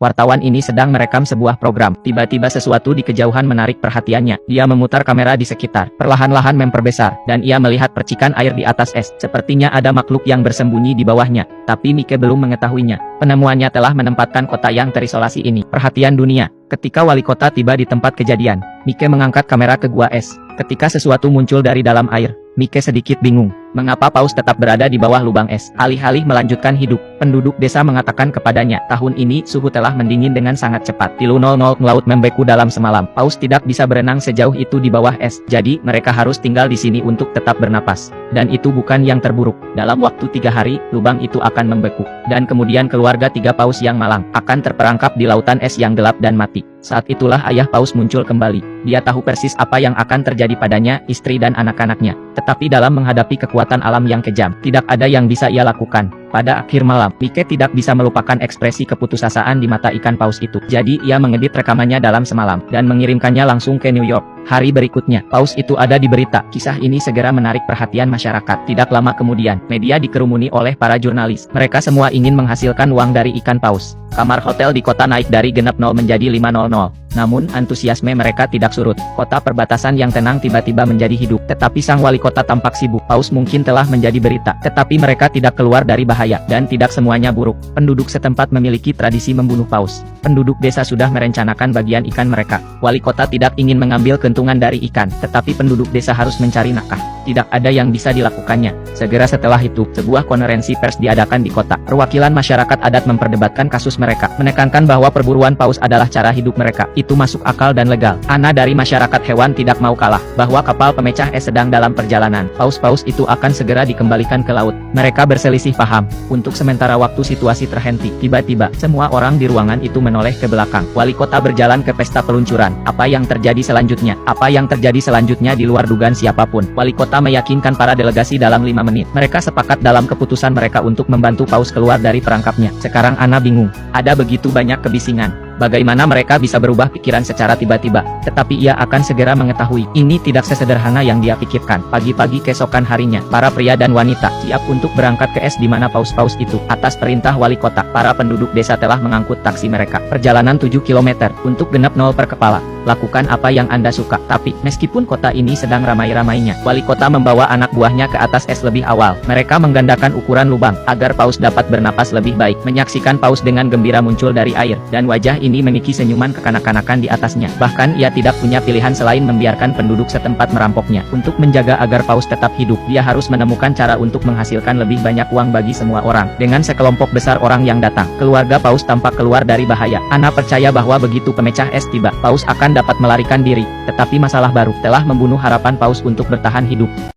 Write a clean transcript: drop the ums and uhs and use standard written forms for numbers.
Wartawan ini sedang merekam sebuah program. Tiba-tiba sesuatu di kejauhan menarik perhatiannya. Dia memutar kamera di sekitar, perlahan-lahan memperbesar, dan ia melihat percikan air di atas es. Sepertinya ada makhluk yang bersembunyi di bawahnya, tapi Mike belum mengetahuinya. Penemuannya telah menempatkan kota yang terisolasi ini perhatian dunia. Ketika wali kota tiba di tempat kejadian, Mike mengangkat kamera ke gua es. Ketika sesuatu muncul dari dalam air, Mike sedikit bingung. Mengapa paus tetap berada di bawah lubang es? Alih-alih melanjutkan hidup, penduduk desa mengatakan kepadanya, tahun ini suhu telah mendingin dengan sangat cepat. 00 laut membeku dalam semalam. Paus tidak bisa berenang sejauh itu di bawah es. Jadi, mereka harus tinggal di sini untuk tetap bernapas. Dan itu bukan yang terburuk. Dalam waktu 3 hari, lubang itu akan membeku. Dan kemudian keluarga 3 paus yang malang akan terperangkap di lautan es yang gelap dan mati. Saat itulah ayah paus muncul kembali. Dia tahu persis apa yang akan terjadi padanya, istri dan anak-anaknya. Tetapi dalam menghadapi kekuatan alam yang kejam, tidak ada yang bisa ia lakukan. Pada akhir malam, Mike tidak bisa melupakan ekspresi keputusasaan di mata ikan paus itu. Jadi ia mengedit rekamannya dalam semalam, dan mengirimkannya langsung ke New York. Hari berikutnya, paus itu ada di berita. Kisah ini segera menarik perhatian masyarakat. Tidak lama kemudian, media dikerumuni oleh para jurnalis. Mereka semua ingin menghasilkan uang dari ikan paus. Kamar hotel di kota naik dari genap 0 menjadi 500. Namun, antusiasme mereka tidak surut. Kota perbatasan yang tenang tiba-tiba menjadi hidup. Tetapi sang wali kota tampak sibuk. Paus mungkin telah menjadi berita. Tetapi mereka tidak keluar dari bahaya. Dan tidak semuanya buruk. Penduduk setempat memiliki tradisi membunuh paus. Penduduk desa sudah merencanakan bagian ikan mereka. Wali kota tidak ingin mengambil keuntungan dari ikan. Tetapi penduduk desa harus mencari nafkah. Tidak ada yang bisa dilakukannya. Segera setelah itu, sebuah konferensi pers diadakan di kota. Perwakilan masyarakat adat memperdebatkan kasus mereka. Menekankan bahwa perburuan paus adalah cara hidup mereka. Itu masuk akal dan legal. Ana dari masyarakat hewan tidak mau kalah, bahwa kapal pemecah es sedang dalam perjalanan. Paus-paus itu akan segera dikembalikan ke laut. Mereka berselisih paham. Untuk sementara waktu situasi terhenti. Tiba-tiba, semua orang di ruangan itu menoleh ke belakang. Wali kota berjalan ke pesta peluncuran. Apa yang terjadi selanjutnya? Apa yang terjadi selanjutnya di luar dugaan siapapun. Wali kota meyakinkan para delegasi dalam 5 menit. Mereka sepakat dalam keputusan mereka untuk membantu paus keluar dari perangkapnya. Sekarang Ana bingung. Ada begitu banyak kebisingan. Bagaimana mereka bisa berubah pikiran secara tiba-tiba? Tetapi ia akan segera mengetahui, ini tidak sesederhana yang dia pikirkan. Pagi-pagi keesokan harinya, para pria dan wanita siap untuk berangkat ke es di mana paus-paus itu. Atas perintah wali kota, para penduduk desa telah mengangkut taksi mereka. Perjalanan 7 km, untuk genap 0 per kepala. Lakukan apa yang Anda suka. Tapi, meskipun kota ini sedang ramai-ramainya, wali kota membawa anak buahnya ke atas es lebih awal. Mereka menggandakan ukuran lubang, agar paus dapat bernapas lebih baik. Menyaksikan paus dengan gembira muncul dari air, dan wajah ini memiliki senyuman kekanak-kanakan di atasnya. Bahkan ia tidak punya pilihan selain membiarkan penduduk setempat merampoknya. Untuk menjaga agar paus tetap hidup, dia harus menemukan cara untuk menghasilkan lebih banyak uang bagi semua orang. Dengan sekelompok besar orang yang datang, keluarga paus tampak keluar dari bahaya. Ana percaya bahwa begitu pemecah es tiba, paus akan dapat melarikan diri. Tetapi masalah baru telah membunuh harapan paus untuk bertahan hidup.